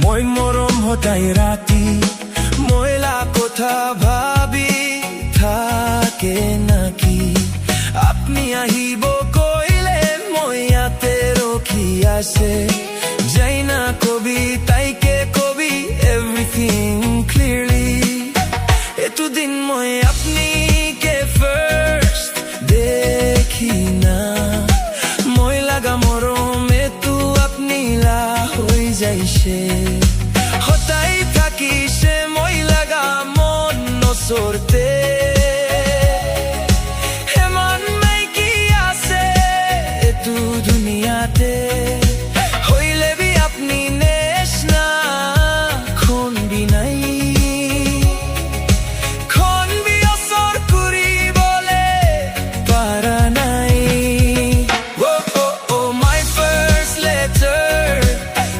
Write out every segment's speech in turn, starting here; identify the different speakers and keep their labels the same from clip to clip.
Speaker 1: মই মৰম হতাই ৰাতি মইলা কথা ভাবি থাকে নাকি আপনি আহিব কইলে মই ইয়াতে ৰখি আছে যাই না কবি তাইকে কবি এভরিথিং ক্লিয়ারলি এতো দিন মই আপনি কে ফার্স্ট দেখি না মই লাগা মরম এতো আপনি লা হই যাইছে হতাই থাকি সে মই লাগা মন নসরতে হেমান মাই কি আছে এতো দুনিয়াতে হইলে বি আপনি নেশ না খন বি নাই খন বি অসর করি বলে পারা নাই ও মাই ফার্স্ট লেটার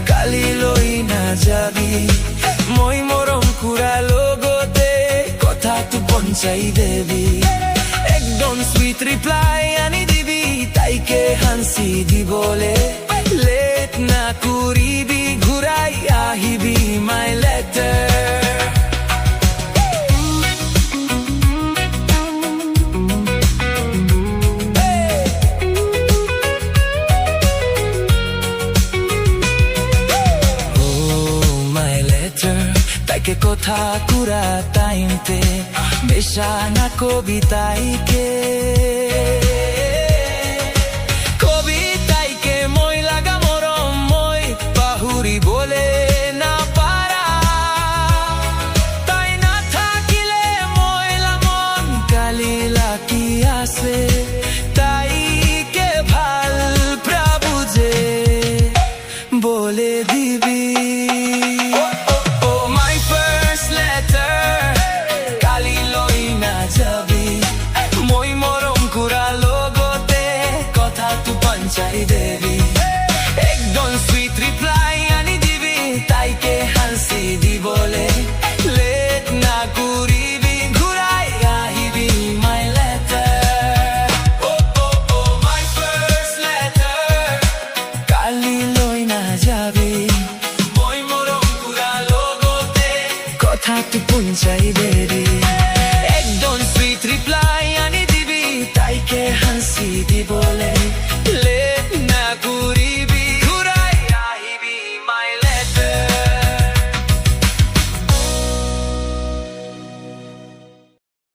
Speaker 1: কালি লই না যাবি মই মরম কুড়া লগতে কথা তু পঞ্চাই দেবি একদম সুইট রিপ্লাই আনি দিবি তাইকে হাসি দিবলে লেট না করিবি ঘুরাই আহিবি মাই লেটার তাইকে কথা কুরা টাইমতে বেশা না কবিতাইকে কবিতাইকে মই লাগা মরম মই পাহুরি বলে না পারা তাই না থাকিলে ময়লা মন কালি লাকি আছে তাইকে ভাল প্রভুজে বলে দিবি চাই দেবি একদম সুইট রিপ্লাই আনি দিবি তাইকে হাসি দিবলে লেট না করিবি ঘুরাই আহিবি মাই লেটার ও মাই ফার্স্ট লেটার কালি লই না যাবি মই মরম কুড়া লগতে কথা তু পঞ্চাই দেবি